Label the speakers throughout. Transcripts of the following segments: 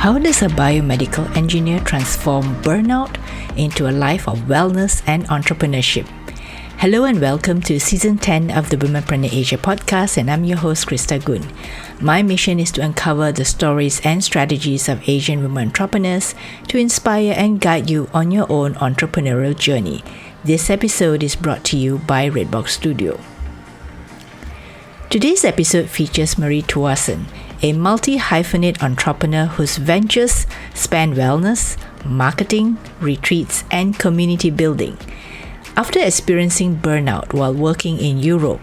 Speaker 1: How does a biomedical engineer transform burnout into a life of wellness and entrepreneurship? Hello and welcome to Season 10 of the Womenpreneur Asia podcast, and I'm your host, Krista Gun. My mission is to uncover the stories and strategies of Asian women entrepreneurs to inspire and guide you on your own entrepreneurial journey. This episode is brought to you by Redbox Studio. Today's episode features Marie Tuason, a multi-hyphenate entrepreneur whose ventures span wellness, marketing, retreats, and community building. After experiencing burnout while working in Europe,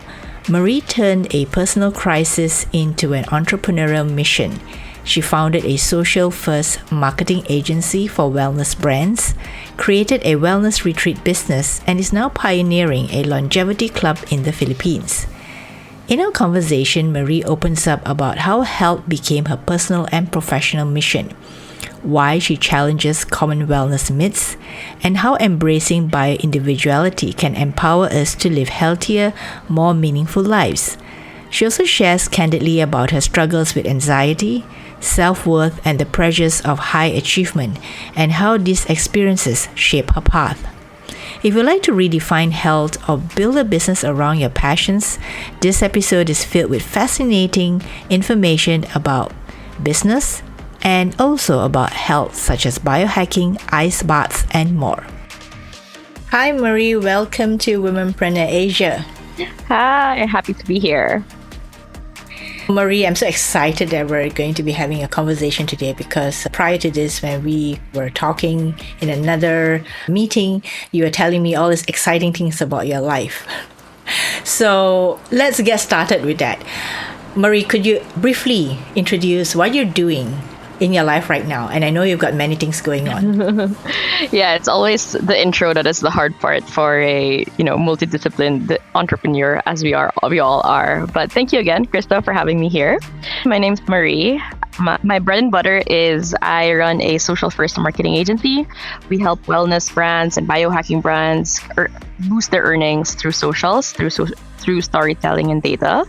Speaker 1: Marie turned a personal crisis into an entrepreneurial mission. She founded a social-first marketing agency for wellness brands, created a wellness retreat business, and is now pioneering a longevity club in the Philippines. In our conversation, Marie opens up about how health became her personal and professional mission, why she challenges common wellness myths, and how embracing bio-individuality can empower us to live healthier, more meaningful lives. She also shares candidly about her struggles with anxiety, self-worth, and the pressures of high achievement, and how these experiences shape her path. If you'd like to redefine health or build a business around your passions, this episode is filled with fascinating information about business and also about health, such as biohacking, ice baths, and more. Hi Marie, welcome to Womenpreneur Asia.
Speaker 2: Hi, happy to be here.
Speaker 1: Marie, I'm so excited that we're going to be having a conversation today because prior to this, when we were talking in another meeting, you were telling me all these exciting things about your life. So let's get started with that. Marie, could you briefly introduce what you're doing in your life right now? And I know you've got many things going on.
Speaker 2: Yeah, it's always the intro that is the hard part for a multidisciplined entrepreneur, as we all are. But thank you again, Krista, for having me here. My name's Marie. My bread and butter is I run a social first marketing agency. We help wellness brands and biohacking brands boost their earnings through socials, through storytelling and data.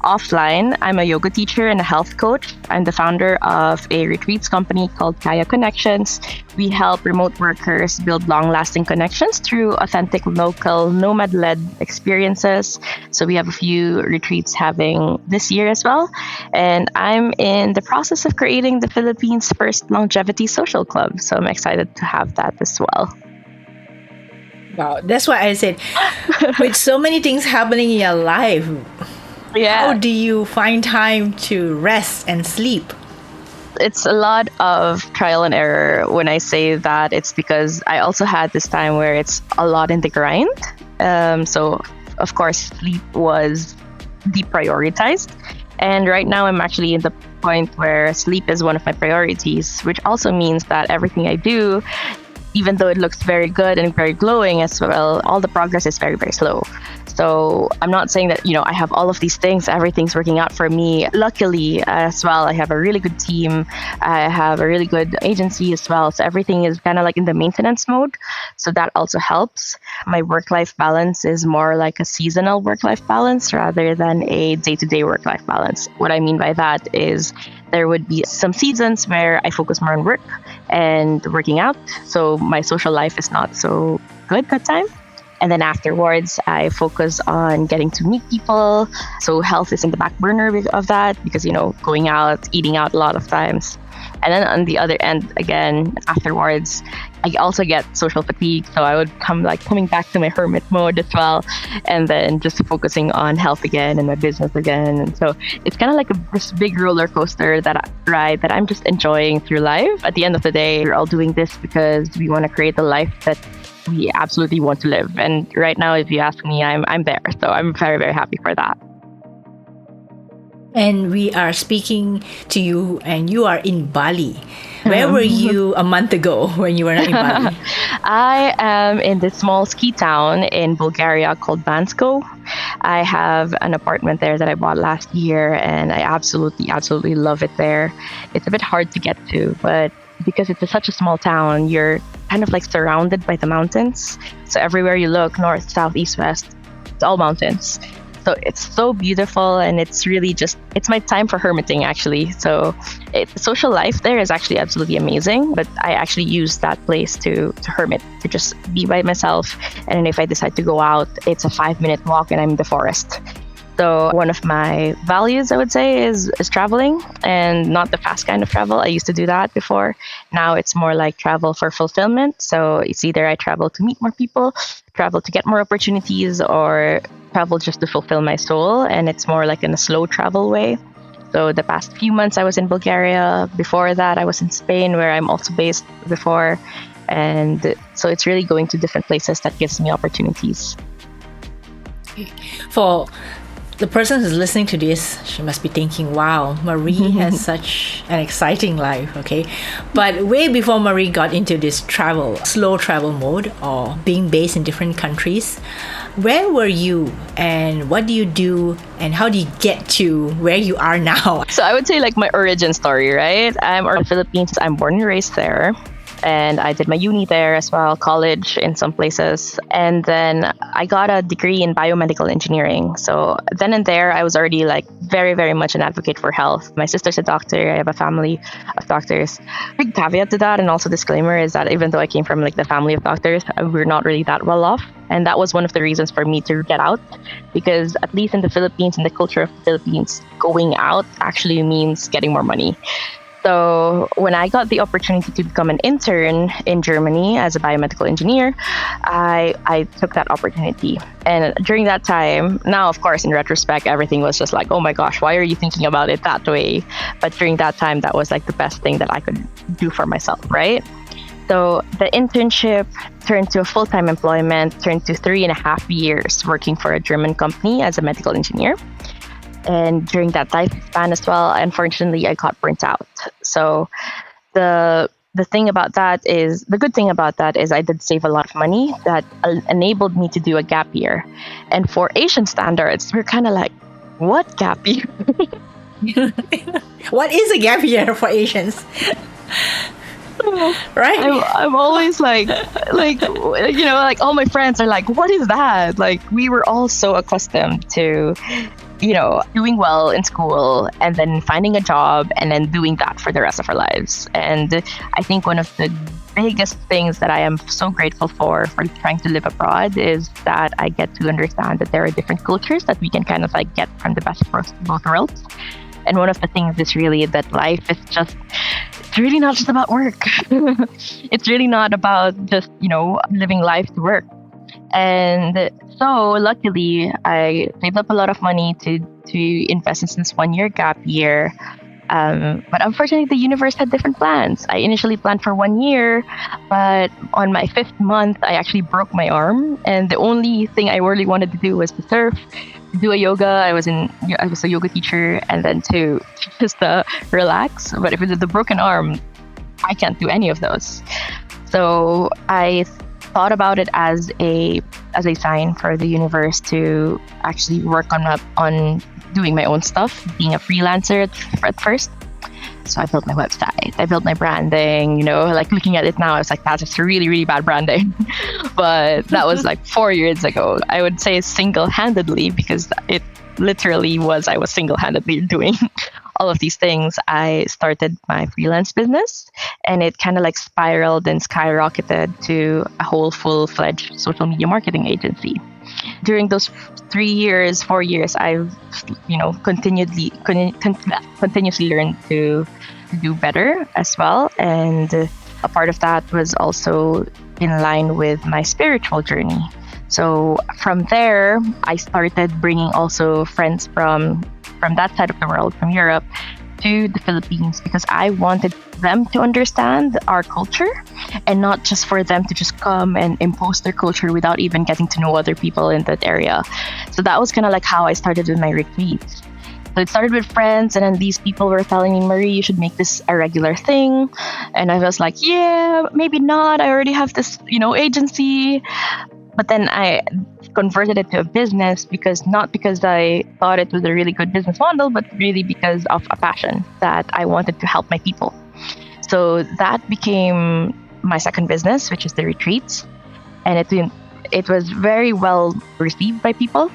Speaker 2: Offline, I'm a yoga teacher and a health coach. I'm the founder of a retreats company called Kaya Connections. We help remote workers build long-lasting connections through authentic, local, nomad-led experiences. So we have a few retreats having this year as well. And I'm in the process of creating the Philippines' first longevity social club. So I'm excited to have that as well.
Speaker 1: Wow, that's why I said, with so many things happening in your life, how do you find time to rest and sleep?
Speaker 2: It's a lot of trial and error. When I say that, it's because I also had this time where it's a lot in the grind. So, of course, sleep was deprioritized. And right now, I'm actually in the point where sleep is one of my priorities, which also means that everything I do, even though it looks very good and very glowing as well, all the progress is very, very slow. So I'm not saying that, I have all of these things, everything's working out for me. Luckily as well, I have a really good team. I have a really good agency as well. So everything is kind of like in the maintenance mode. So that also helps. My work-life balance is more like a seasonal work-life balance rather than a day-to-day work-life balance. What I mean by that is there would be some seasons where I focus more on work and working out. So my social life is not so good that time. And then afterwards, I focus on getting to meet people. So health is in the back burner of that because, going out, eating out a lot of times. And then on the other end, again, afterwards, I also get social fatigue. So I would coming back to my hermit mode as well. And then just focusing on health again and my business again. And so it's kind of like this big roller coaster ride that I'm just enjoying through life. At the end of the day, we're all doing this because we want to create a life that we absolutely want to live. And right now, if you ask me, I'm there. So I'm very, very happy for that.
Speaker 1: And we are speaking to you, and you are in Bali. Where were you a month ago when you were not in Bali?
Speaker 2: I am in this small ski town in Bulgaria called Bansko. I have an apartment there that I bought last year, and I absolutely, absolutely love it there. It's a bit hard to get to, but because it's such a small town, you're kind of like surrounded by the mountains. So everywhere you look, north, south, east, west, it's all mountains. So So it's so beautiful, and it's really it's my time for hermiting, actually. So social life there is actually absolutely amazing, but I actually use that place to hermit, to just be by myself. And then if I decide to go out, it's a 5-minute walk and I'm in the forest. So one of my values, I would say, is traveling, and not the fast kind of travel. I used to do that before. Now it's more like travel for fulfillment. So it's either I travel to meet more people, travel to get more opportunities, or travel just to fulfill my soul. And it's more like in a slow travel way. So the past few months I was in Bulgaria. Before that, I was in Spain, where I'm also based before. And so it's really going to different places that gives me opportunities.
Speaker 1: For the person who's listening to this, she must be thinking, wow, Marie has such an exciting life, okay? But way before Marie got into this slow travel mode, or being based in different countries, where were you, and what do you do, and how do you get to where you are now?
Speaker 2: So I would say like my origin story, right? I'm from the Philippines. I'm born and raised there. And I did my uni there as well, college in some places. And then I got a degree in biomedical engineering. So then and there, I was already like very, very much an advocate for health. My sister's a doctor. I have a family of doctors. Big caveat to that, and also disclaimer, is that even though I came from like the family of doctors, we're not really that well off. And that was one of the reasons for me to get out, because at least in the Philippines, in the culture of the Philippines, going out actually means getting more money. So when I got the opportunity to become an intern in Germany as a biomedical engineer, I took that opportunity. And during that time, now, of course, in retrospect, everything was just like, oh my gosh, why are you thinking about it that way? But during that time, that was like the best thing that I could do for myself, right? So the internship turned to a full-time employment, turned to 3.5 years working for a German company as a medical engineer. And during that time span as well, unfortunately, I got burnt out. So the good thing about that is I did save a lot of money that enabled me to do a gap year. And for Asian standards, we're kind of like, what gap year?
Speaker 1: What is a gap year for Asians? Right?
Speaker 2: I'm always like all my friends are like, what is that? Like, we were all so accustomed to doing well in school and then finding a job and then doing that for the rest of our lives. And I think one of the biggest things that I am so grateful for trying to live abroad is that I get to understand that there are different cultures that we can kind of like get from the best of both worlds. And one of the things is really that life is it's really not just about work. It's really not about just, living life to work. And so luckily, I saved up a lot of money to invest in this 1-year gap year. But unfortunately, the universe had different plans. I initially planned for 1 year, but on my 5th month, I actually broke my arm. And the only thing I really wanted to do was to surf, do a yoga. I was a yoga teacher, and then to just relax. But if it's the broken arm, I can't do any of those. So I thought about it as a sign for the universe to actually work on doing my own stuff, being a freelancer at first. So I built my website, I built my branding, like looking at it now, I was like, that's just really, really bad branding. But that was like 4 years ago. I would say single-handedly, because it literally was, I was single-handedly doing all of these things. I started my freelance business, and it kind of like spiraled and skyrocketed to a whole full-fledged social media marketing agency. During those 4 years, I've continuously learned to do better as well. And a part of that was also in line with my spiritual journey. So from there, I started bringing also friends from that side of the world, from Europe, to the Philippines, because I wanted them to understand our culture and not just for them to just come and impose their culture without even getting to know other people in that area. So that was kind of like how I started with my retreats. So it started with friends, and then these people were telling me, Marie, you should make this a regular thing. And I was like, yeah, maybe not. I already have this, agency. But then I converted it to a business, not because I thought it was a really good business model, but really because of a passion that I wanted to help my people. So that became my second business, which is the retreats. And it was very well received by people.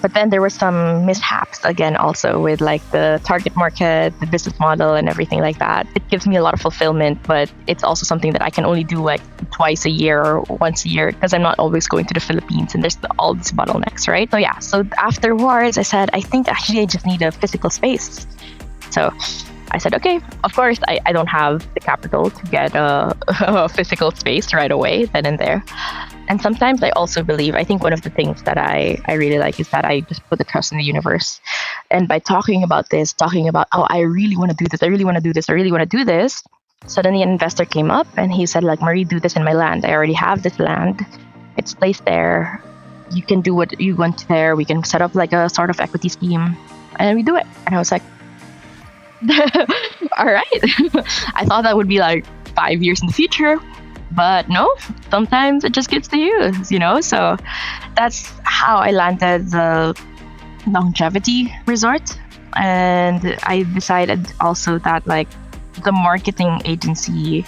Speaker 2: But then there were some mishaps again, also with like the target market, the business model, and everything like that. It gives me a lot of fulfillment, but it's also something that I can only do like twice a year or once a year because I'm not always going to the Philippines and there's all these bottlenecks, right? So yeah, so afterwards I said, I think actually I just need a physical space. So I said, okay, of course, I don't have the capital to get a physical space right away, then and there. And sometimes I also believe, I think one of the things that I really like is that I just put the trust in the universe. And by talking about, oh, I really want to do this, I really want to do this, I really want to do this. Suddenly an investor came up and he said, like, Marie, do this in my land. I already have this land. It's placed there. You can do what you want there. We can set up like a sort of equity scheme and we do it. And I was like, all right. I thought that would be like 5 years in the future. But no, sometimes it just gets to you, So that's how I landed the longevity resort. And I decided also that like the marketing agency,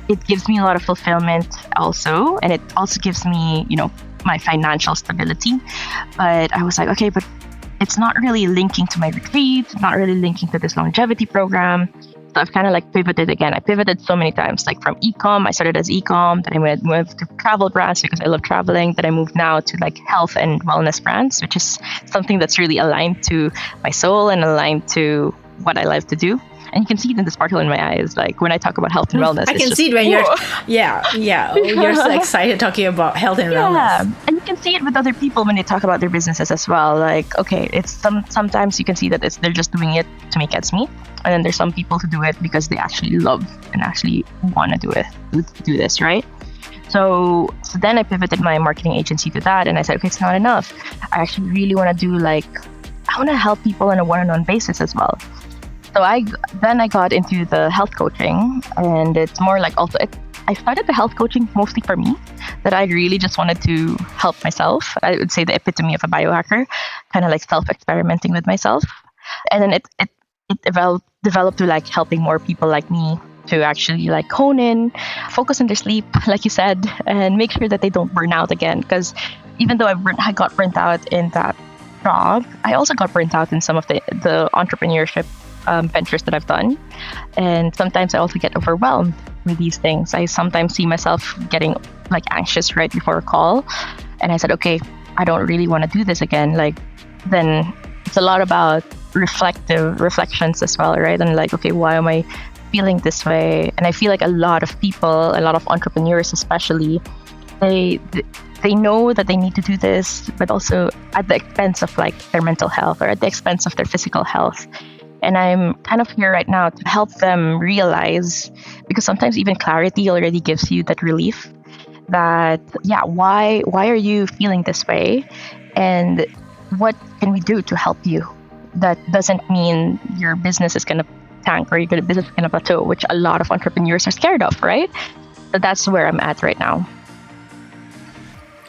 Speaker 2: it gives me a lot of fulfillment also. And it also gives me, my financial stability. But I was like, okay, but it's not really linking to my retreat, not really linking to this longevity program. So I've kind of like pivoted again. I pivoted so many times, like from e-com. I started as e-com, then I moved to travel brands because I love traveling. Then I moved now to like health and wellness brands, which is something that's really aligned to my soul and aligned to what I love to do. And you can see it in the sparkle in my eyes, like when I talk about health and wellness.
Speaker 1: I can see it when you're, you're so excited talking about health and wellness.
Speaker 2: And you can see it with other people when they talk about their businesses as well. Like, okay, it's sometimes you can see that they're just doing it to make ends meet. And then there's some people who do it because they actually love and actually want to do this, right? So then I pivoted my marketing agency to that. And I said, okay, it's not enough. I actually really want to do I want to help people on a one-on-one basis as well. So I got into the health coaching, and it's more like also I started the health coaching mostly for me, that I really just wanted to help myself. I would say the epitome of a biohacker, kind of like self-experimenting with myself. And then it developed to like helping more people like me to actually like hone in, focus on their sleep, like you said, and make sure that they don't burn out again. Because even though I got burnt out in that job, I also got burnt out in some of the entrepreneurship ventures that I've done. And sometimes I also get overwhelmed with these things. I sometimes see myself getting like anxious right before a call. And I said, okay, I don't really want to do this again. Like, then it's a lot about reflections as well, right? And like, okay, why am I feeling this way? And I feel like a lot of people, a lot of entrepreneurs especially, they know that they need to do this, but also at the expense of like their mental health or at the expense of their physical health. And I'm kind of here right now to help them realize, because sometimes even clarity already gives you that relief that, why are you feeling this way? And what can we do to help you? That doesn't mean your business is going to tank or your business is going to plateau, which a lot of entrepreneurs are scared of, right? So that's where I'm at right now.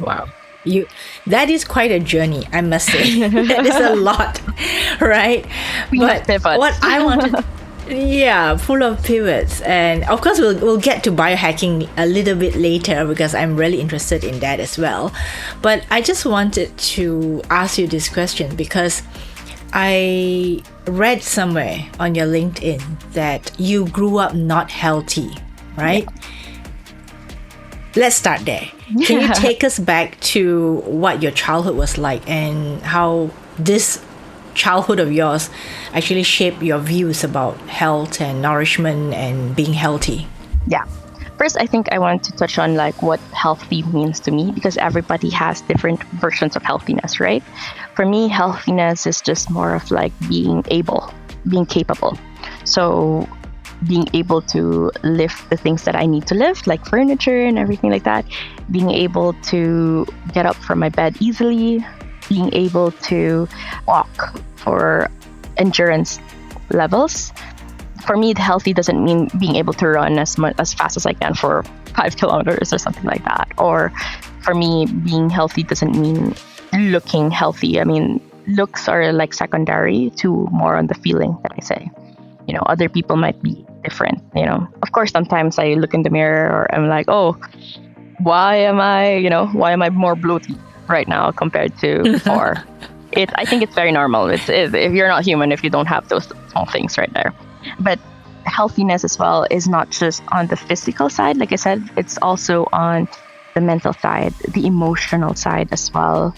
Speaker 1: Wow. That is quite a journey, I must say. That is a lot, right? But what I wanted, full of pivots. And of course, we'll get to biohacking a little bit later because I'm really interested in that as well. But I just wanted to ask you this question because I read somewhere on your LinkedIn that you grew up not healthy, right? Yeah. Let's start there. Can you take us back to what your childhood was like and how this childhood of yours actually shaped your views about health and nourishment and being healthy?
Speaker 2: Yeah. First, I think I want to touch on like what healthy means to me, because everybody has different versions of healthiness, right? For me, healthiness is just more of like being capable. So being able to lift the things that I need to lift, like furniture and everything like that, being able to get up from my bed easily, being able to walk for endurance levels. For me, the healthy doesn't mean being able to run as fast as I can for 5 kilometers or something like that. Or for me, being healthy doesn't mean looking healthy. I mean, looks are like secondary to more on the feeling that I say. Other people might be different, Of course, sometimes I look in the mirror or I'm like, oh, why am I more bloated right now compared to before? I think it's very normal. If you're not human, if you don't have those small things right there. But healthiness as well is not just on the physical side. Like I said, it's also on the mental side, the emotional side as well.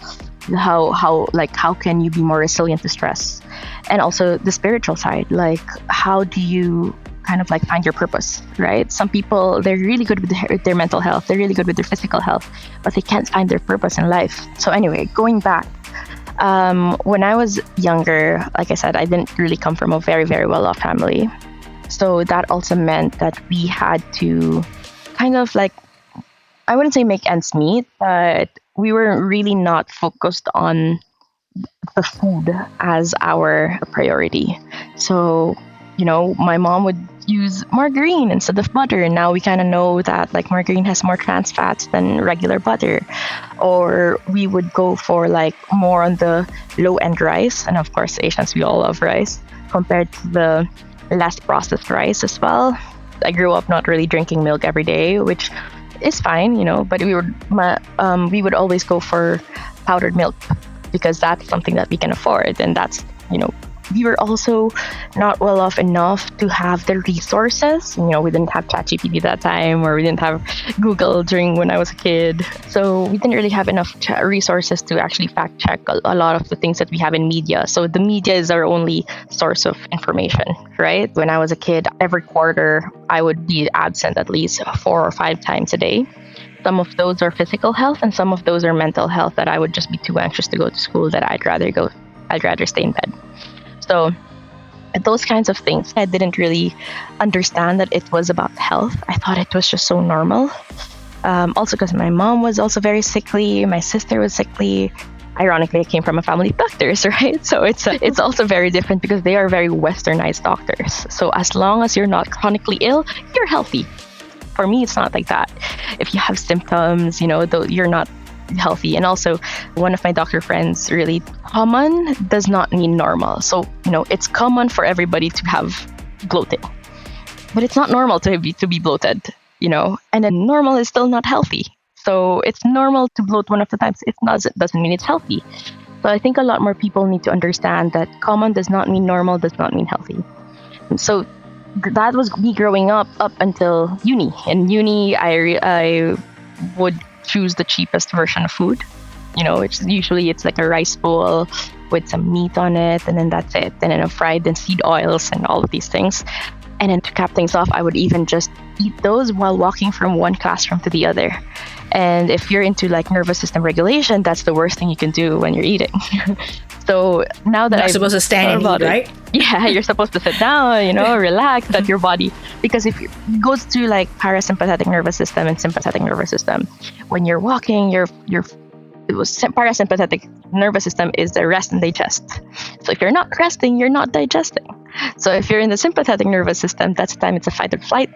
Speaker 2: How can you be more resilient to stress, and also the spiritual side, like how do you kind of like find your purpose, right? Some people, they're really good with their mental health, they're really good with their physical health, but they can't find their purpose in life. So anyway, going back, when I was younger, like I said, I didn't really come from a very, very well-off family. So that also meant that we had to kind of like, I wouldn't say make ends meet, but we were really not focused on the food as our priority. So, my mom would use margarine instead of butter. And now we kind of know that like margarine has more trans fats than regular butter. Or we would go for like more on the low end rice. And of course, Asians, we all love rice compared to the less processed rice as well. I grew up not really drinking milk every day, which is fine, but we would always go for powdered milk because that's something that we can afford. And that's, we were also not well off enough to have the resources. We didn't have ChatGPT that time, or we didn't have Google when I was a kid. So we didn't really have enough resources to actually fact check a lot of the things that we have in media. So the media is our only source of information, right? When I was a kid, every quarter, I would be absent at least 4 or 5 times a day. Some of those are physical health and some of those are mental health, that I would just be too anxious to go to school that I'd rather stay in bed. So those kinds of things, I didn't really understand that it was about health. I thought it was just so normal. Also because my mom was also very sickly, my sister was sickly. Ironically, I came from a family of doctors, right? So it's also very different because they are very westernized doctors. So as long as you're not chronically ill, you're healthy. For me, it's not like that. If you have symptoms, though you're not healthy. And also, one of my doctor friends, really, common does not mean normal. So, it's common for everybody to have bloating, but it's not normal to be bloated, and then normal is still not healthy. So it's normal to bloat one of the times. It doesn't mean it's healthy. So I think a lot more people need to understand that common does not mean normal, does not mean healthy. And so that was me growing up until uni. In uni, I would choose the cheapest version of food. It's like a rice bowl with some meat on it, and then that's it. And then fried in seed oils and all of these things. And then to cap things off, I would even just eat those while walking from one classroom to the other. And if you're into like nervous system regulation, that's the worst thing you can do when you're eating. So now that I'm
Speaker 1: supposed to stand and eat, right?
Speaker 2: Yeah, you're supposed to sit down, relax, let your body, because if it goes to like parasympathetic nervous system and sympathetic nervous system, when you're walking, your parasympathetic nervous system is the rest and digest. So if you're not resting, you're not digesting. So if you're in the sympathetic nervous system, that's the time it's a fight or flight.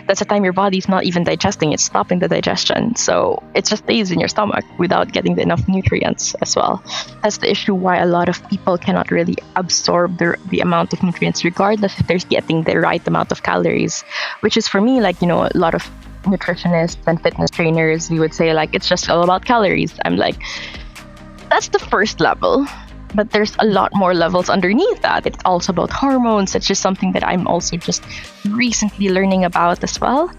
Speaker 2: That's the time your body's not even digesting, it's stopping the digestion. So it just stays in your stomach without getting enough nutrients as well. That's the issue why a lot of people cannot really absorb the amount of nutrients, regardless if they're getting the right amount of calories, which is for me, like, a lot of nutritionists and fitness trainers, we would say like, it's just all about calories. I'm like, that's the first level. But there's a lot more levels underneath that. It's also about hormones. It's just something that I'm also just recently learning about as well.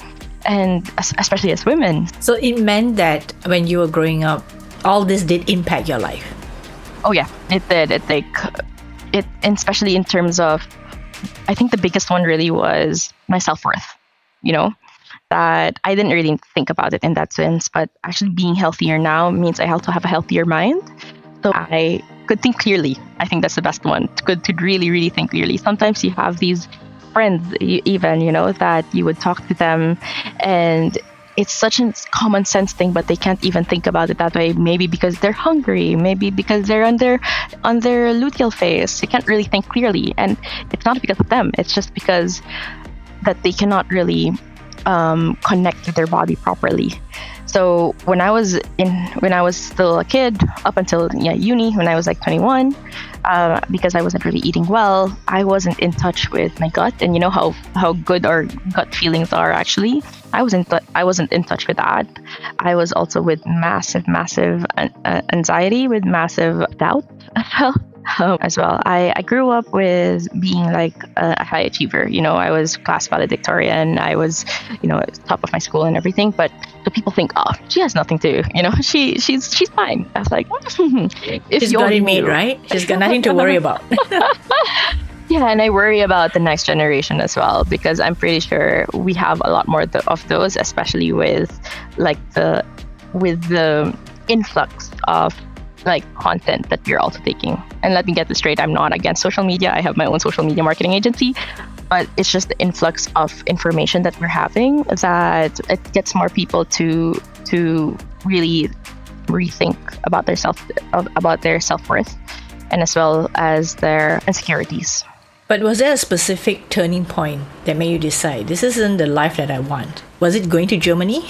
Speaker 2: And especially as women.
Speaker 1: So it meant that when you were growing up, all this did impact your life?
Speaker 2: Oh yeah, it did. And especially in terms of, I think the biggest one really was my self-worth, that I didn't really think about it in that sense. But actually being healthier now means I also have a healthier mind. So I could think clearly. I think that's the best one. To really, really think clearly. Sometimes you have these friends, even, that you would talk to them and it's such a common sense thing, but they can't even think about it that way. Maybe because they're hungry, maybe because they're on their luteal phase. They can't really think clearly. And it's not because of them. It's just because that they connect to their body properly. So when I was still a kid, up until uni, when I was like 21, because I wasn't really eating well, I wasn't in touch with my gut, and you know how good our gut feelings are. Actually, I wasn't in touch with that. I was also with massive anxiety, with massive doubt as well. I grew up with being like a high achiever. You know, I was class valedictorian. I was, top of my school and everything. But so people think, oh, she has nothing to, she's fine. I was like, if
Speaker 1: she's got it made, right? She's got nothing to worry about.
Speaker 2: Yeah, and I worry about the next generation as well, because I'm pretty sure we have a lot more of those, especially with the influx of like content that we're also taking. And let me get this straight, I'm not against social media. I have my own social media marketing agency, but it's just the influx of information that we're having that it gets more people to really rethink about their self-worth, and as well as their insecurities.
Speaker 1: But was there a specific turning point that made you decide this isn't the life that I want? Was it going to Germany?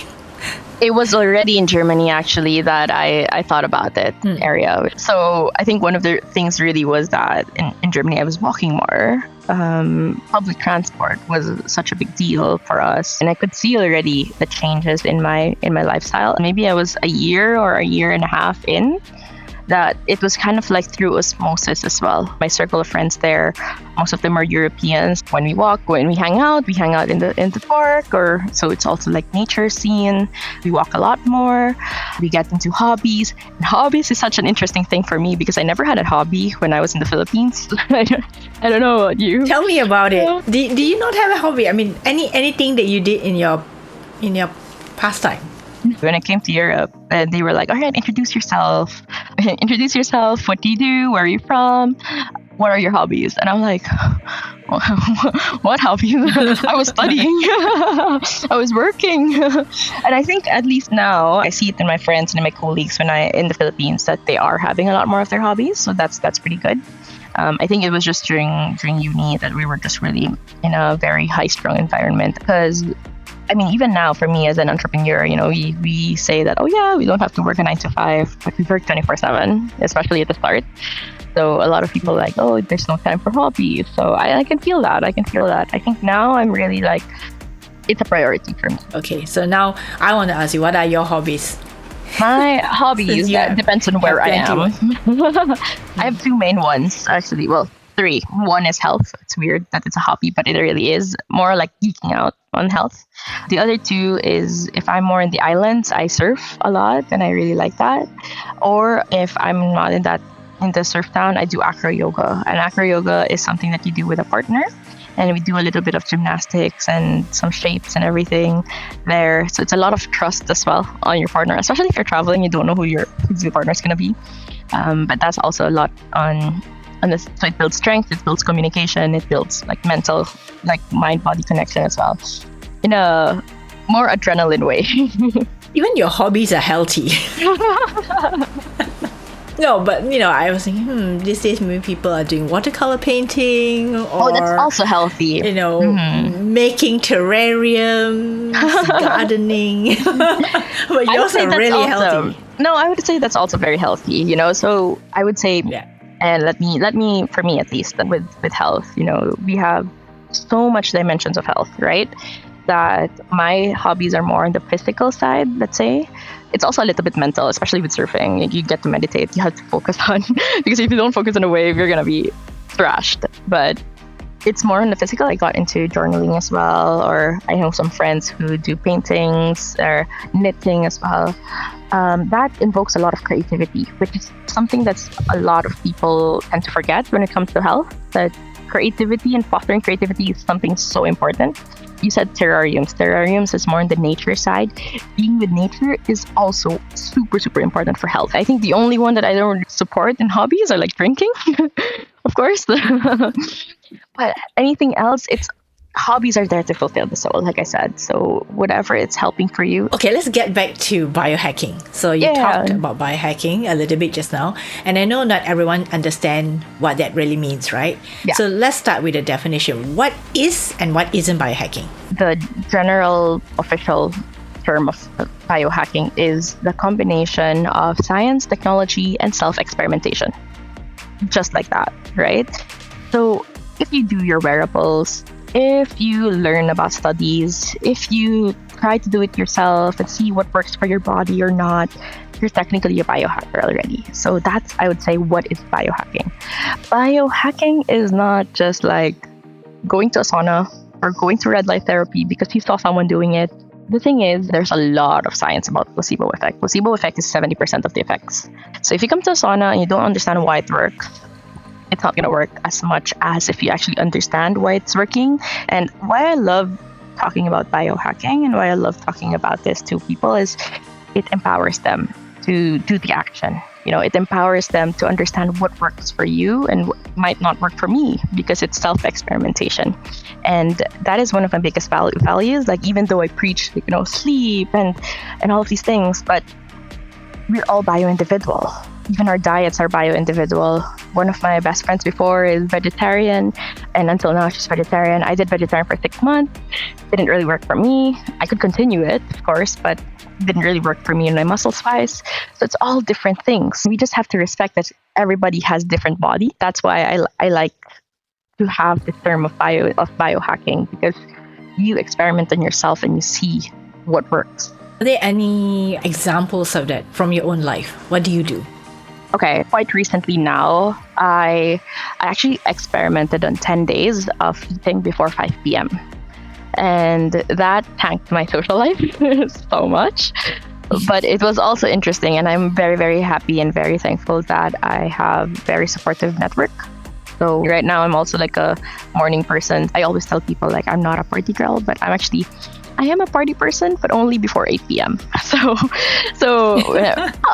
Speaker 2: It was already in Germany, actually, that I thought about that area. So I think one of the things really was that in Germany, I was walking more. Public transport was such a big deal for us. And I could see already the changes in my lifestyle. Maybe I was a year or a year and a half in, that it was kind of like through osmosis as well. My circle of friends there, most of them are Europeans. When we hang out in the park, or so it's also like nature scene. We walk a lot more. We get into hobbies. And hobbies is such an interesting thing for me, because I never had a hobby when I was in the Philippines. I don't know about you.
Speaker 1: Tell me about it. Do you not have a hobby? I mean, anything that you did in your pastime?
Speaker 2: When I came to Europe, they were like, all right, introduce yourself. What do you do? Where are you from? What are your hobbies? And I'm like, what hobbies? I was studying. I was working. And I think at least now I see it in my friends and in my colleagues in the Philippines, that they are having a lot more of their hobbies. So that's pretty good. I think it was just during uni that we were just really in a very high-strung environment, because I mean, even now for me as an entrepreneur, we say that, oh yeah, we don't have to work a 9 to 5, but we work 24/7, especially at the start. So a lot of people are like, oh, there's no time for hobbies. So I can feel that. I think now I'm really like, it's a priority for me.
Speaker 1: Okay, so now I want to ask you, what are your hobbies?
Speaker 2: My hobbies, that depends on where I am. I have two main ones, actually. Well, three. One is health. It's weird that it's a hobby, but it really is more like geeking out on health. The other two is, if I'm more in the islands, I surf a lot, and I really like that. Or if I'm not in the surf town, I do acro yoga. And acro yoga is something that you do with a partner, and we do a little bit of gymnastics and some shapes and everything there. So it's a lot of trust as well on your partner, especially if you're traveling, you don't know who your partner is going to be. But that's also a lot on this. So it builds strength, it builds communication, it builds like mental, like mind-body connection as well, in a more adrenaline way.
Speaker 1: Even your hobbies are healthy. No, but I was thinking, these days maybe people are doing watercolor painting, or
Speaker 2: that's also healthy.
Speaker 1: Making terrariums, gardening. But yours are really healthy.
Speaker 2: No, I would say that's also very healthy. So I would say, and let me, for me at least, with health, we have so much dimensions of health, right? That my hobbies are more on the physical side, let's say. It's also a little bit mental, especially with surfing. You get to meditate, you have to focus on, because if you don't focus on a wave, you're going to be thrashed. But it's more on the physical. I got into journaling as well, or I know some friends who do paintings or knitting as well. That invokes a lot of creativity, which is something that's a lot of people tend to forget when it comes to health, that creativity and fostering creativity is something so important. You said terrariums. Terrariums is more on the nature side. Being with nature is also super, super important for health. I think the only one that I don't support in hobbies are like drinking, of course. But anything else, hobbies are there to fulfill the soul, like I said. So whatever it's helping for you.
Speaker 1: Okay, let's get back to biohacking. So you talked about biohacking a little bit just now, and I know not everyone understands what that really means, right? Yeah. So let's start with the definition. What is and what isn't biohacking?
Speaker 2: The general official term of biohacking is the combination of science, technology, and self-experimentation. Just like that, right? So if you do your wearables, if you learn about studies, if you try to do it yourself and see what works for your body or not, you're technically a biohacker already. So that's, I would say, what is biohacking. Biohacking is not just like going to a sauna or going to red light therapy because you saw someone doing it. The thing is, there's a lot of science about placebo effect. Placebo effect is 70% of the effects. So if you come to a sauna and you don't understand why it works, it's not going to work as much as if you actually understand why it's working. And why I love talking about biohacking and why I love talking about this to people is it empowers them to do the action. It empowers them to understand what works for you and what might not work for me, because it's self-experimentation. And that is one of my biggest values. Like, even though I preach, sleep and all of these things, but we're all bio-individual. Even our diets are bio-individual. One of my best friends before is vegetarian, and until now she's vegetarian. I did vegetarian for 6 months. Didn't really work for me. I could continue it, of course, but didn't really work for me and my muscles wise. So it's all different things. We just have to respect that everybody has different body. That's why I like to have the term of biohacking, because you experiment on yourself and you see what works.
Speaker 1: Are there any examples of that from your own life? What do you do?
Speaker 2: Okay, quite recently now, I actually experimented on 10 days of eating before 5 p.m. And that tanked my social life so much. But it was also interesting, and I'm very, very happy and very thankful that I have very supportive network. So right now I'm also like a morning person. I always tell people like I'm not a party girl, but I am a party person, but only before 8 p.m. So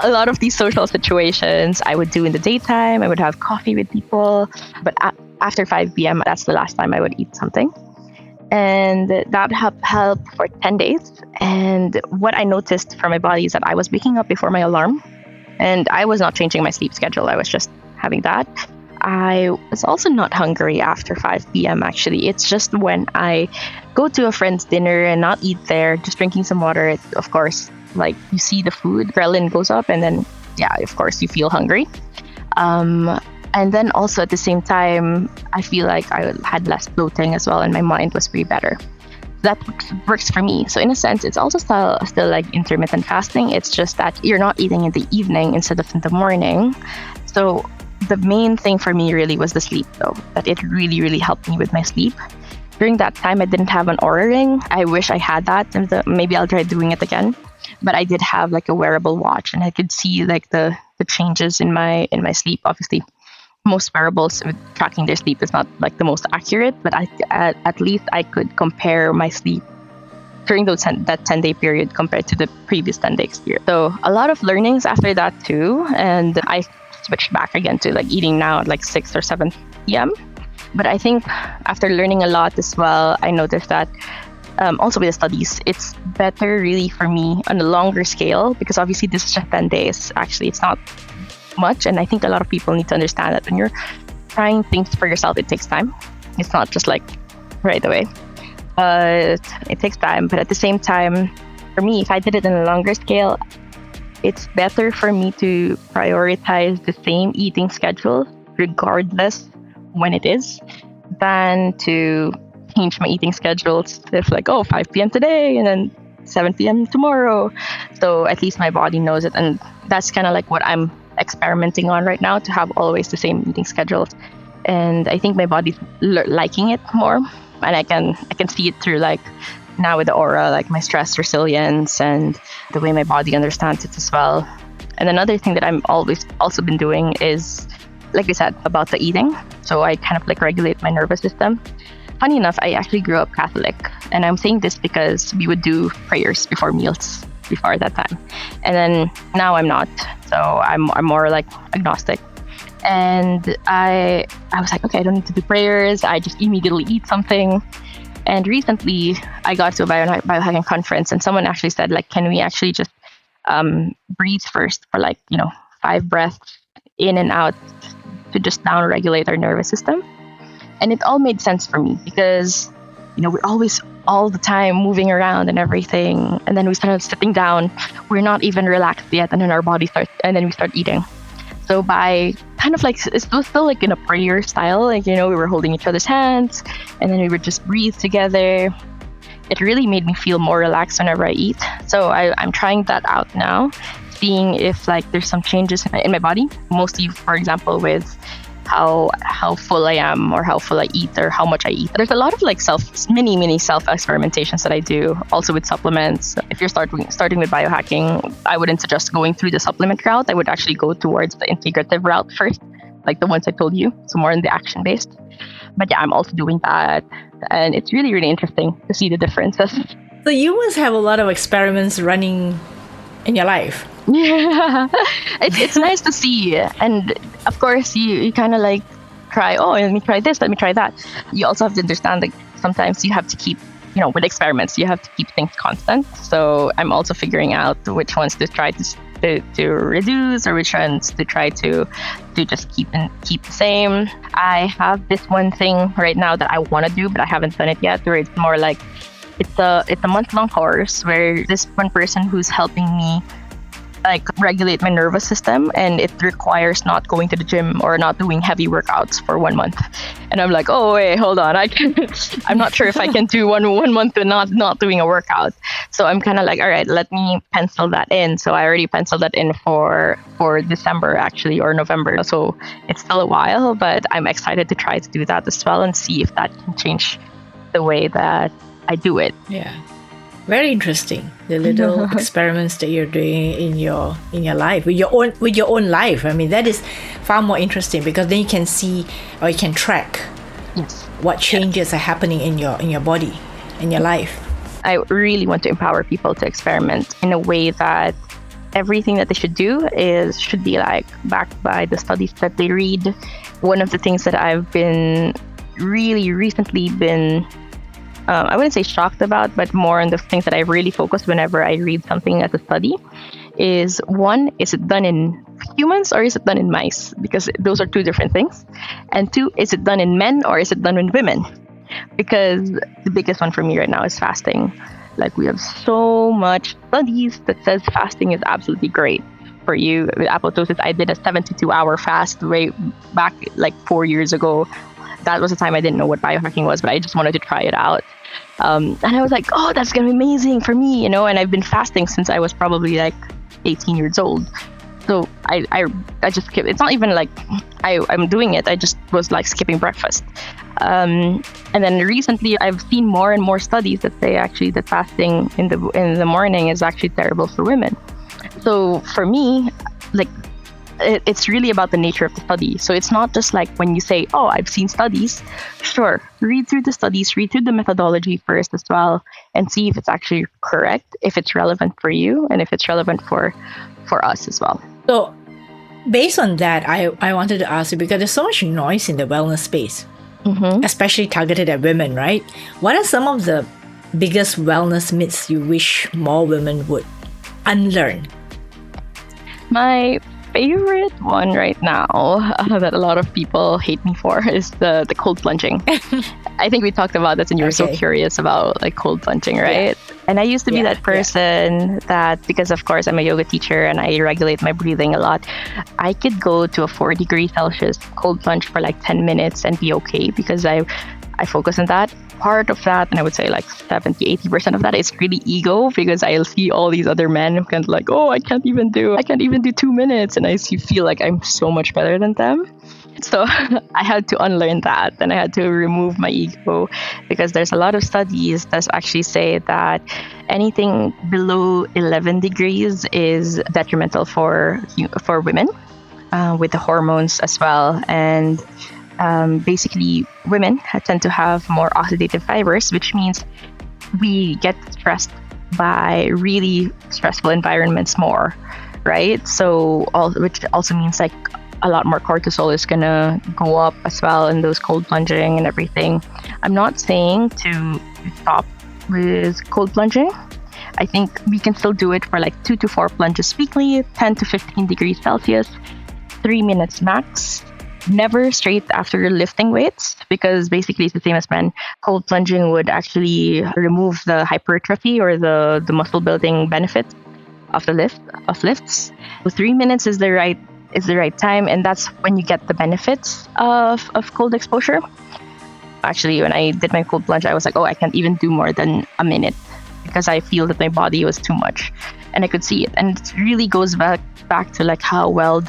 Speaker 2: a lot of these social situations I would do in the daytime. I would have coffee with people, but after 5 p.m., that's the last time I would eat something. And that helped for 10 days. And what I noticed from my body is that I was waking up before my alarm, and I was not changing my sleep schedule. I was just having that. I was also not hungry after 5 p.m. actually. It's just when I go to a friend's dinner and not eat there, just drinking some water, of course, like you see the food, ghrelin goes up, and then, yeah, of course, you feel hungry. And then also at the same time, I feel like I had less bloating as well, and my mind was way better. That works for me. So in a sense, it's also still like intermittent fasting. It's just that you're not eating in the evening instead of in the morning. So the main thing for me really was the sleep, though, that it really, really helped me with my sleep. During that time, I didn't have an Oura ring. I wish I had that, and maybe I'll try doing it again. But I did have like a wearable watch, and I could see like the changes in my sleep. Obviously, most wearables with tracking their sleep is not like the most accurate, but at least I could compare my sleep during that 10-day period compared to the previous 10-day period. So a lot of learnings after that too, and I switched back again to like eating now at like 6 or 7 p.m. But I think after learning a lot as well, I noticed that also with the studies, it's better really for me on a longer scale, because obviously this is just 10 days. Actually, it's not much. And I think a lot of people need to understand that when you're trying things for yourself, it takes time. It's not just like right away. It takes time. But at the same time, for me, if I did it on a longer scale, it's better for me to prioritize the same eating schedule, regardless when it is, than to change my eating schedules if like, 5 p.m. today and then 7 p.m. tomorrow. So at least my body knows it. And that's kind of like what I'm experimenting on right now, to have always the same eating schedules. And I think my body's liking it more. And I can see it through like now with the Oura, like my stress resilience and the way my body understands it as well. And another thing that I'm always also been doing is, like I said, about the eating. So I kind of like regulate my nervous system. Funny enough, I actually grew up Catholic. And I'm saying this because we would do prayers before meals before that time. And then now I'm not. So I'm more like agnostic. And I was like, okay, I don't need to do prayers. I just immediately eat something. And recently I got to a biohacking conference, and someone actually said, like, can we actually just breathe first for 5 breaths in and out to just down regulate our nervous system? And it all made sense for me, because we're always all the time moving around and everything. And then we started sitting down. We're not even relaxed yet. And then our body starts, and then we start eating. So by kind of like, it was still like in a prayer style, like, we were holding each other's hands and then we would just breathe together. It really made me feel more relaxed whenever I eat. So I'm trying that out now, seeing if like there's some changes in my body, mostly, for example, with how full I am or how full I eat or how much I eat. There's a lot of like mini self experimentations that I do, also with supplements. If you're starting with biohacking, I wouldn't suggest going through the supplement route. I would actually go towards the integrative route first, like the ones I told you, so more in the action based. But yeah, I'm also doing that, and it's really, really interesting to see the differences.
Speaker 1: So you must have a lot of experiments running in your life.
Speaker 2: Yeah, it's nice to see. And of course, you kind of like try, let me try this, let me try that. You also have to understand that sometimes you have to keep, with experiments, you have to keep things constant. So I'm also figuring out which ones to try to reduce or which ones to try to just keep the same. I have this one thing right now that I want to do, but I haven't done it yet, where it's more like it's a month-long course where this one person who's helping me like regulate my nervous system, and it requires not going to the gym or not doing heavy workouts for 1 month. And I'm like, oh wait, hold on, I'm not sure if I can do one month with not doing a workout. So I'm kind of like, all right, let me pencil that in. So I already penciled that in for December actually, or November. So it's still a while, but I'm excited to try to do that as well and see if that can change the way that I do it.
Speaker 1: Yeah. Very interesting. The little experiments that you're doing in your life, with your own life. I mean, that is far more interesting, because then you can see, or you can track what changes are happening in your body, in your life.
Speaker 2: I really want to empower people to experiment in a way that everything that they should do should be like backed by the studies that they read. One of the things that I've been really recently I wouldn't say shocked about, but more on the things that I really focus whenever I read something as a study is, one, is it done in humans or is it done in mice? Because those are two different things. And two, is it done in men or is it done in women? Because the biggest one for me right now is fasting. Like, we have so much studies that says fasting is absolutely great for you. With apoptosis, I did a 72-hour fast way back like 4 years ago. That was the time I didn't know what biohacking was, but I just wanted to try it out. And I was like, oh, that's going to be amazing for me, and I've been fasting since I was probably like 18 years old. So I just skip. It's not even like I'm doing it. I just was like skipping breakfast. And then recently I've seen more and more studies that say actually that fasting in the morning is actually terrible for women. So for me, like, it's really about the nature of the study. So it's not just like when you say, oh, I've seen studies. Sure, read through the studies, read through the methodology first as well, and see if it's actually correct, if it's relevant for you, and if it's relevant for us as well.
Speaker 1: So based on that, I wanted to ask you, because there's so much noise in the wellness space, especially targeted at women, right? What are some of the biggest wellness myths you wish more women would unlearn?
Speaker 2: My favorite one right now that a lot of people hate me for is the cold plunging. I think we talked about this and you were so curious about like cold plunging, right? Yeah. And I used to be that person that, because of course I'm a yoga teacher and I regulate my breathing a lot, I could go to a 4 degrees Celsius cold plunge for like 10 minutes and be okay, because I focus on that. Part of that, and I would say like 70-80% of that, is really ego, because I'll see all these other men who kind of like, oh, I can't even do 2 minutes, and I feel like I'm so much better than them. So I had to unlearn that, and I had to remove my ego, because there's a lot of studies that actually say that anything below 11 degrees is detrimental for women, with the hormones as well. And basically, women tend to have more oxidative fibers, which means we get stressed by really stressful environments more, right? So, which also means like a lot more cortisol is gonna go up as well in those cold plunging and everything. I'm not saying to stop with cold plunging. I think we can still do it for like 2 to 4 plunges weekly, 10 to 15 degrees Celsius, 3 minutes max. Never straight after lifting weights, because basically it's the same as men. Cold plunging would actually remove the hypertrophy or the muscle building benefit of lifts. So 3 minutes is the right time, and that's when you get the benefits of cold exposure. Actually, when I did my cold plunge, I was like, oh, I can't even do more than a minute because I feel that my body was too much, and I could see it. And it really goes back to like how well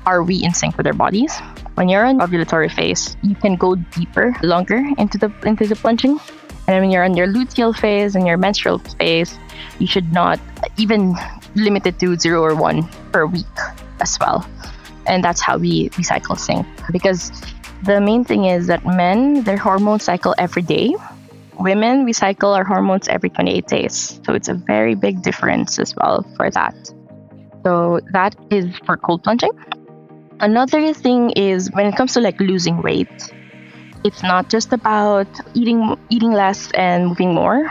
Speaker 2: are we in sync with our bodies. When you're in ovulatory phase, you can go deeper, longer into the plunging. And when you're on your luteal phase and your menstrual phase, you should not even limit it to 0 or 1 per week as well. And that's how we cycle sync. Because the main thing is that men, their hormones cycle every day. Women, we cycle our hormones every 28 days. So it's a very big difference as well for that. So that is for cold plunging. Another thing is when it comes to like losing weight, it's not just about eating less and moving more.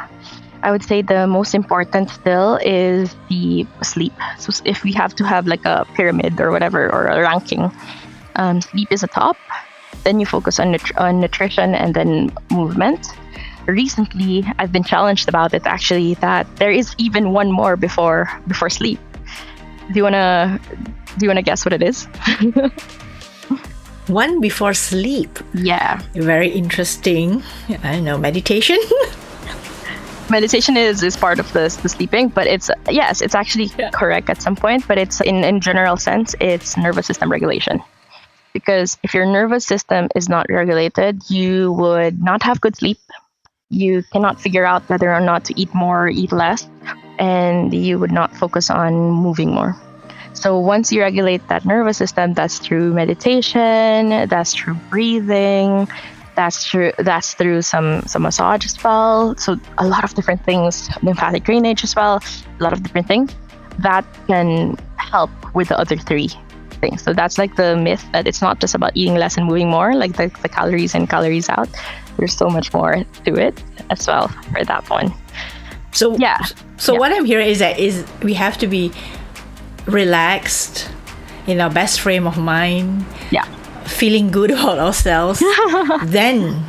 Speaker 2: I would say the most important still is the sleep. So if we have to have like a pyramid or whatever, or a ranking, sleep is a top. Then you focus on nutrition and then movement. Recently, I've been challenged about it actually, that there is even one more before sleep. Do you wanna guess what it is?
Speaker 1: One before sleep.
Speaker 2: Yeah.
Speaker 1: Very interesting. I don't know, meditation?
Speaker 2: Meditation is part of the sleeping, but it's actually correct at some point, but it's in general sense, it's nervous system regulation. Because if your nervous system is not regulated, you would not have good sleep. You cannot figure out whether or not to eat more or eat less, and you would not focus on moving more. So once you regulate that nervous system, that's through meditation, that's through breathing, that's through some massage as well. So a lot of different things, lymphatic drainage as well, a lot of different things that can help with the other 3 things. So that's like the myth that it's not just about eating less and moving more, like the calories in, calories out. There's so much more to it as well for that one.
Speaker 1: So what I'm hearing is we have to be relaxed, in our best frame of mind, feeling good about ourselves, then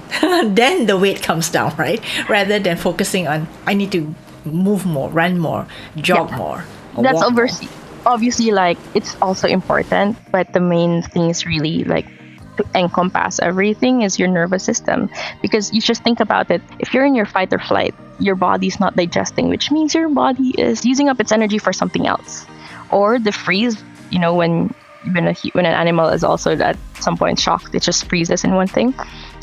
Speaker 1: the weight comes down, right? Rather than focusing on, I need to move more, run more, jog more.
Speaker 2: That's obviously like, it's also important, but the main thing is really like to encompass everything is your nervous system. Because you just think about it, if you're in your fight or flight, your body's not digesting, which means your body is using up its energy for something else. Or the freeze, when an animal is also at some point shocked, it just freezes in one thing.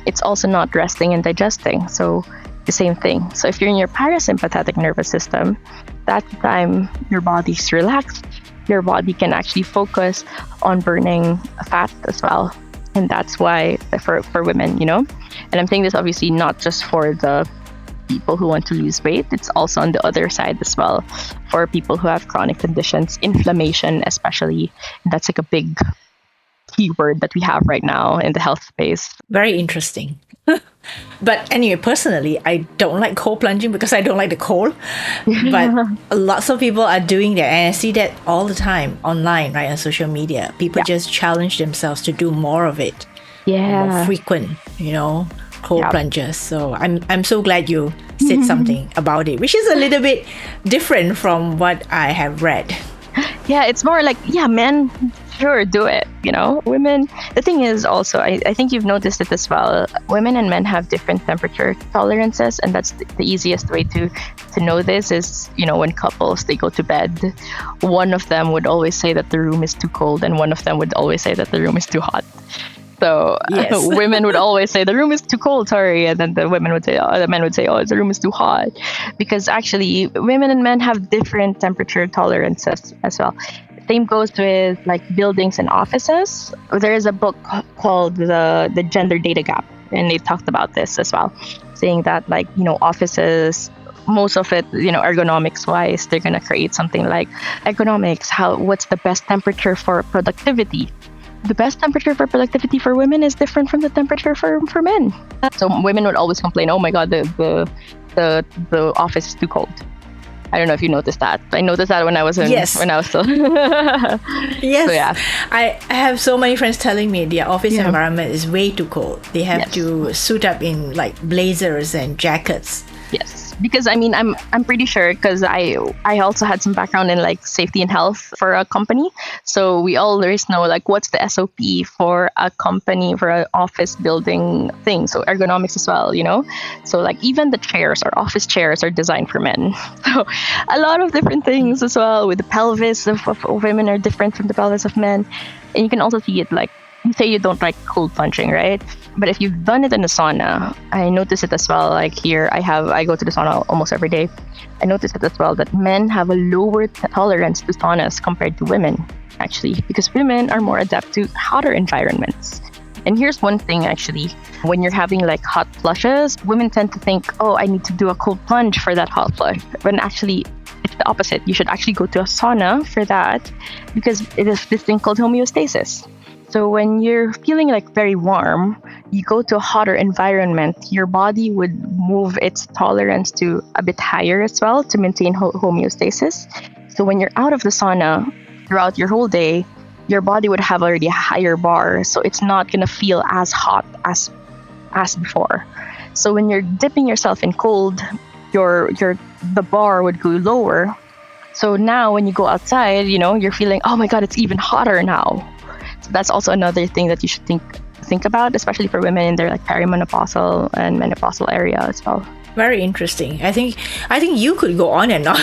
Speaker 2: It's also not resting and digesting. So the same thing. So if you're in your parasympathetic nervous system, that's the time your body's relaxed. Your body can actually focus on burning fat as well. And that's why for women, And I'm saying this obviously not just for the people who want to lose weight, it's also on the other side as well for people who have chronic conditions, inflammation especially. That's like a big keyword that we have right now in the health space.
Speaker 1: Very interesting. But anyway, personally, I don't like cold plunging because I don't like the cold. But lots of people are doing that, and I see that all the time online, right, on social media. People just challenge themselves to do more of it. More frequent, cold plunges. So I'm so glad you said something about it, which is a little bit different from what I have read.
Speaker 2: Yeah, it's more like, men, sure, do it. Women, the thing is also, I think you've noticed it as well. Women and men have different temperature tolerances, and that's the easiest way to know this is, when couples, they go to bed, one of them would always say that the room is too cold, and one of them would always say that the room is too hot. So women would always say the room is too cold, sorry, and then the men would say, the room is too hot, because actually women and men have different temperature tolerances as well. Same goes with like buildings and offices. There is a book called the Gender Data Gap, and they talked about this as well, saying that offices, most of it, ergonomics wise, they're gonna create something like ergonomics. What's the best temperature for productivity? The best temperature for productivity for women is different from the temperature for men. So women would always complain, oh my god, the office is too cold. I don't know if you noticed that, but I noticed that when I was
Speaker 1: Yes.
Speaker 2: when I was still.
Speaker 1: Yes.
Speaker 2: So, yeah.
Speaker 1: I have so many friends telling me their office environment is way too cold. They have to suit up in like blazers and jackets.
Speaker 2: Yes, because I mean, I'm pretty sure, because I also had some background in like safety and health for a company, so we always know like what's the SOP for a company, for an office building thing. So ergonomics as well, you know. So like even the chairs, our office chairs, are designed for men. So a lot of different things as well. With the pelvis of women are different from the pelvis of men, and you can also see it like. You say you don't like cold plunging, right? But if you've done it in a sauna, I notice it as well. Like here, I go to the sauna almost every day. I notice it as well that men have a lower tolerance to saunas compared to women, actually, because women are more adept to hotter environments. And here's one thing, actually, when you're having like hot flushes, women tend to think, oh, I need to do a cold plunge for that hot flush. When actually, it's the opposite. You should actually go to a sauna for that, because it is this thing called homeostasis. So when you're feeling like very warm, you go to a hotter environment, your body would move its tolerance to a bit higher as well to maintain homeostasis. So when you're out of the sauna throughout your whole day, your body would have already a higher bar, so it's not going to feel as hot as before. So when you're dipping yourself in cold, the bar would go lower. So now when you go outside, you know, you're feeling, oh my God, it's even hotter now. That's also another thing that you should think about, especially for women in their like perimenopausal and menopausal area as well.
Speaker 1: Very interesting. I think you could go on and on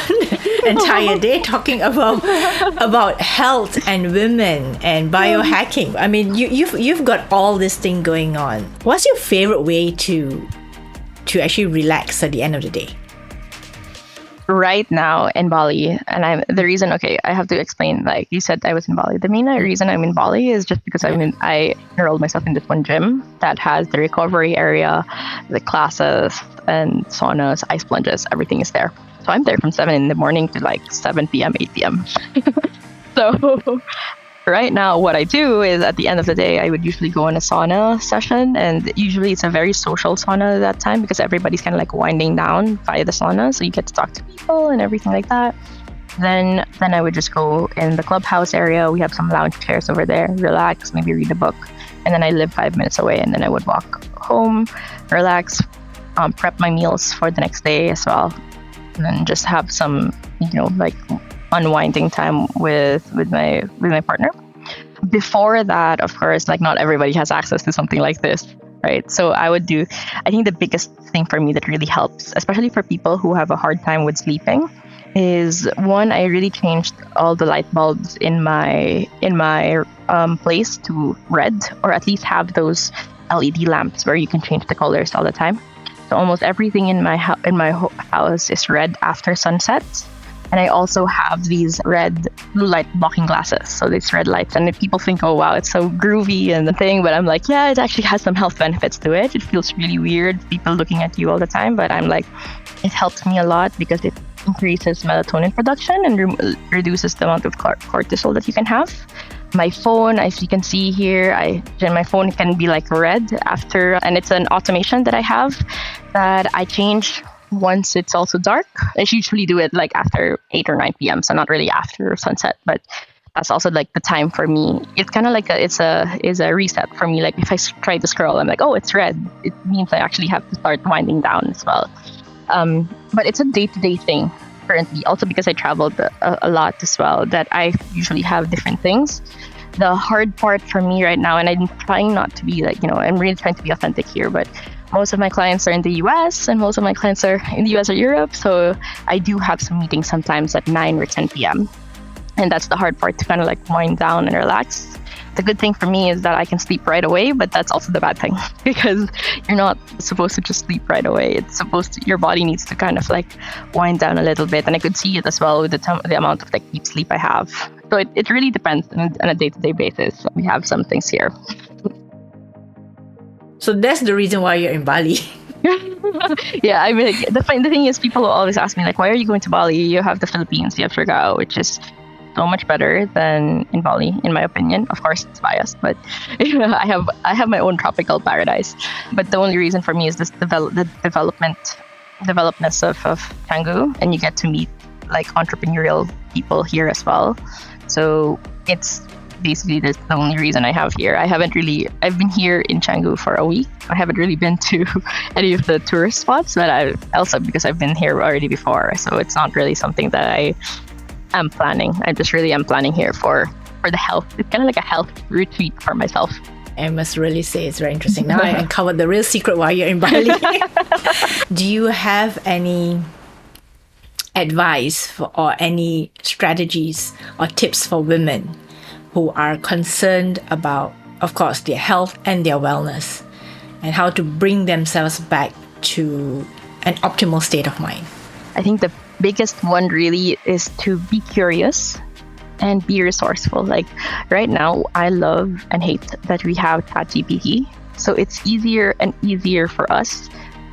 Speaker 1: entire day talking about health and women and biohacking. I mean, you've got all this thing going on. What's your favorite way to actually relax at the end of the day?
Speaker 2: Right now in Bali, and I have to explain, like you said, I was in Bali. The main reason I'm in Bali is just because I enrolled myself in this one gym that has the recovery area, the classes and saunas, ice plunges, everything is there. So I'm there from 7 in the morning to like 7 p.m., 8 p.m. So right now, what I do is at the end of the day, I would usually go on a sauna session, and usually it's a very social sauna at that time because everybody's kind of like winding down via the sauna, so you get to talk to people and everything like that. Then I would just go in the clubhouse area. We have some lounge chairs over there, relax, maybe read a book, and then I live 5 minutes away, and then I would walk home, relax, prep my meals for the next day as well, and then just have some, you know, like unwinding time with my partner. Before that, of course, like not everybody has access to something like this, right? So I think the biggest thing for me that really helps, especially for people who have a hard time with sleeping, is one, I really changed all the light bulbs in my place to red, or at least have those LED lamps where you can change the colors all the time. So almost everything in my house is red after sunset. And I also have these red blue light blocking glasses. So these red lights. And if people think, oh, wow, it's so groovy and the thing. But I'm like, yeah, it actually has some health benefits to it. It feels really weird, people looking at you all the time. But I'm like, it helps me a lot because it increases melatonin production and reduces the amount of cortisol that you can have. My phone, as you can see here, my phone can be like red after. And it's an automation that I have that I change once it's also dark. I usually do it like after 8 or 9 p.m. So not really after sunset, but that's also like the time for me. It's kind of like it's a reset for me. Like if I try to scroll, I'm like, oh, it's red. It means I actually have to start winding down as well. But it's a day-to-day thing currently. Also because I traveled a lot as well, that I usually have different things. The hard part for me right now, and I'm trying not to be like, you know, I'm really trying to be authentic here, but most of my clients are in the US and most of my clients are in the US or Europe. So I do have some meetings sometimes at 9 or 10 p.m. And that's the hard part, to kind of like wind down and relax. The good thing for me is that I can sleep right away, but that's also the bad thing because you're not supposed to just sleep right away. It's your body needs to kind of like wind down a little bit. And I could see it as well with the amount of like deep sleep I have. So it really depends on a day-to-day basis. We have some things here.
Speaker 1: So that's the reason why you're in Bali.
Speaker 2: Yeah, I mean, the thing is, people will always ask me, like, why are you going to Bali? You have the Philippines, you have Surigao, which is so much better than in Bali, in my opinion. Of course, it's biased, but you know, I have my own tropical paradise. But the only reason for me is this the developness of Canggu, and you get to meet like entrepreneurial people here as well. So it's basically the only reason I have here. I've been here in Canggu for a week. I haven't really been to any of the tourist spots, but I also, because I've been here already before, so it's not really something that I am planning. I just really am planning here for the health. It's kind of like a health retreat for myself.
Speaker 1: I must really say it's very interesting. Now I uncovered the real secret while you're in Bali. Do you have any advice or any strategies or tips for women who are concerned about, of course, their health and their wellness, and how to bring themselves back to an optimal state of mind?
Speaker 2: I think the biggest one really is to be curious and be resourceful. Like right now, I love and hate that we have ChatGPT. So it's easier and easier for us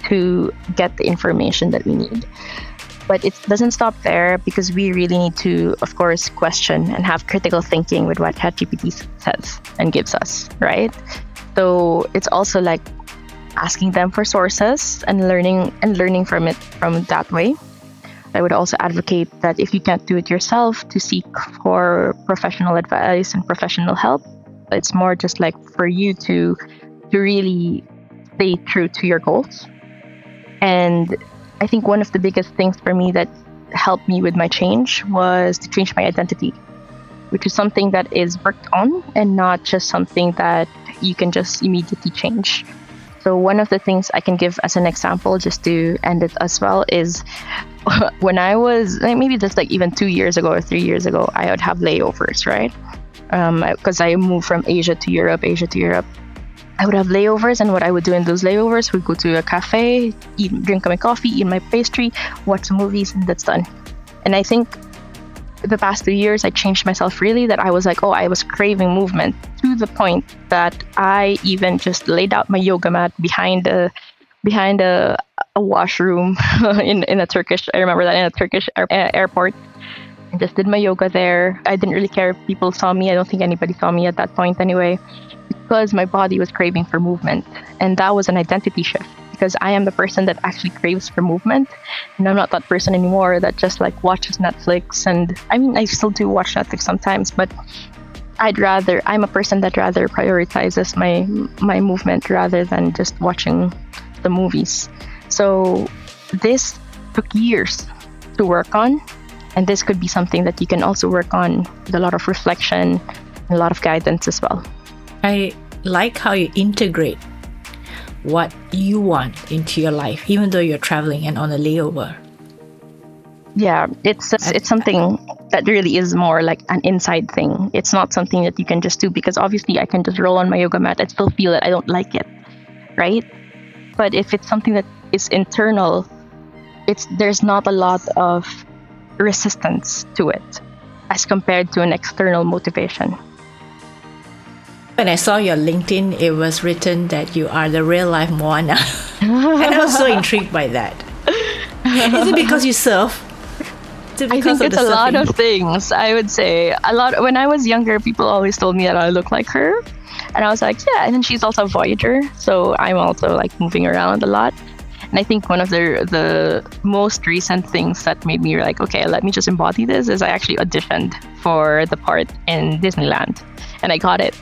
Speaker 2: to get the information that we need. But it doesn't stop there, because we really need to, of course, question and have critical thinking with what ChatGPT says and gives us, right? So it's also like asking them for sources and learning from it from that way. I would also advocate that if you can't do it yourself, to seek for professional advice and professional help. It's more just like for you to really stay true to your goals. And I think one of the biggest things for me that helped me with my change was to change my identity, which is something that is worked on and not just something that you can just immediately change. So one of the things I can give as an example, just to end it as well, is when I was maybe just like even 2 years ago or 3 years ago, I would have layovers, right? Because I moved from Asia to Europe. I would have layovers, and what I would do in those layovers would go to a cafe, drink my coffee, eat my pastry, watch some movies, and that's done. And I think the past 2 years, I changed myself really, that I was like, I was craving movement, to the point that I even just laid out my yoga mat behind a washroom in a Turkish, I remember that, in a Turkish airport, and just did my yoga there. I didn't really care if people saw me. I don't think anybody saw me at that point anyway, because my body was craving for movement. And that was an identity shift, because I am the person that actually craves for movement, and I'm not that person anymore that just like watches Netflix. And I mean, I still do watch Netflix sometimes, but I'm a person that rather prioritizes my movement rather than just watching the movies. So this took years to work on, and this could be something that you can also work on with a lot of reflection and a lot of guidance as well.
Speaker 1: I like how you integrate what you want into your life, even though you're traveling and on a layover.
Speaker 2: Yeah, it's something that really is more like an inside thing. It's not something that you can just do, because obviously I can just roll on my yoga mat and still feel that I don't like it, right? But if it's something that is internal, there's not a lot of resistance to it as compared to an external motivation.
Speaker 1: When I saw your LinkedIn, it was written that you are the real life Moana. And I was so intrigued by that. Is it because you surf?
Speaker 2: I think it's a lot of things. I would say a lot. When I was younger, people always told me that I look like her, and I was like, yeah. And then she's also a voyager, so I'm also like moving around a lot. And I think one of the most recent things that made me like, okay, let me just embody this, is I actually auditioned for the part in Disneyland, and I got it.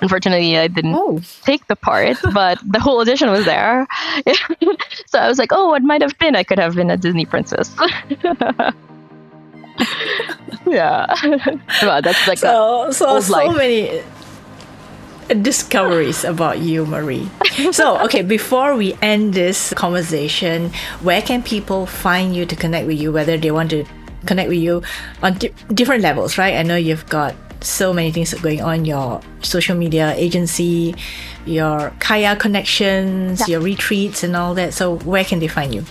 Speaker 2: Unfortunately, I didn't take the part, but the whole audition was there. So I was like, what might have been? I could have been a Disney princess. Yeah. Well, that's like
Speaker 1: so many discoveries about you, Marie. So, okay, before we end this conversation, where can people find you to connect with you, whether they want to connect with you on different levels, right? I know you've got so many things going on, your social media agency, your Kaya connections, your retreats and all that. So where can they find you?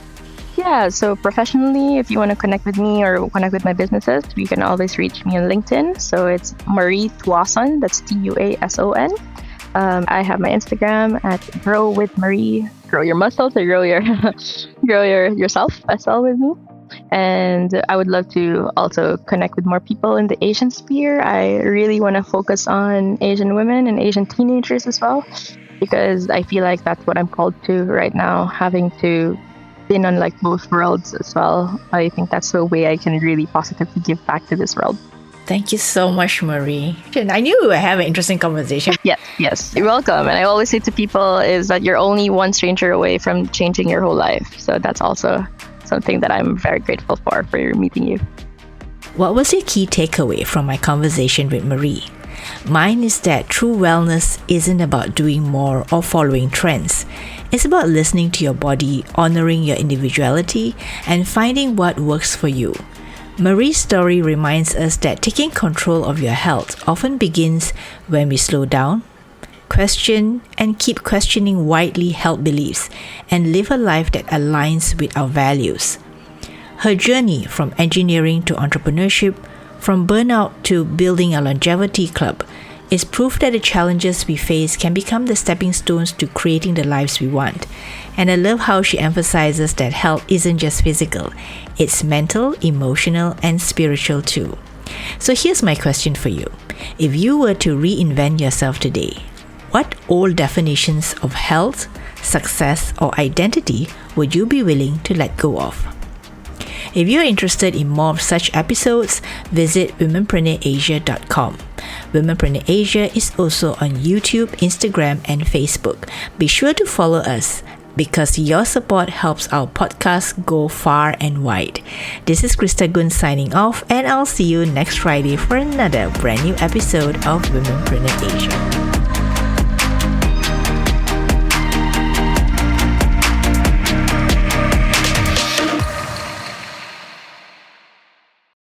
Speaker 2: Yeah, so professionally, if you want to connect with me or connect with my businesses, you can always reach me on LinkedIn. So it's Marie Tuason, that's Tuason. I have my Instagram at Grow with Marie. Grow your muscles or grow yourself as well with me. And I would love to also connect with more people in the Asian sphere. I really want to focus on Asian women and Asian teenagers as well, because I feel like that's what I'm called to right now, having to been on like both worlds as well. I think that's the way I can really positively give back to this world.
Speaker 1: Thank you so much, Marie. I knew we would have an interesting conversation.
Speaker 2: Yes, you're welcome. And I always say to people is that you're only one stranger away from changing your whole life. So that's also something that I'm very grateful for meeting you.
Speaker 1: What was your key takeaway from my conversation with Marie? Mine is that true wellness isn't about doing more or following trends. It's about listening to your body, honoring your individuality, and finding what works for you. Marie's story reminds us that taking control of your health often begins when we slow down, question, and keep questioning widely held beliefs, and live a life that aligns with our values. Her journey from engineering to entrepreneurship, from burnout to building a longevity club, is proof that the challenges we face can become the stepping stones to creating the lives we want. And I love how she emphasizes that health isn't just physical, it's mental, emotional, and spiritual too. So here's my question for you. If you were to reinvent yourself today, what old definitions of health, success, or identity would you be willing to let go of? If you're interested in more of such episodes, visit womenpreneurasia.com. Womenpreneur Asia is also on YouTube, Instagram, and Facebook. Be sure to follow us because your support helps our podcast go far and wide. This is Krista Gun signing off, and I'll see you next Friday for another brand new episode of Womenpreneur Asia.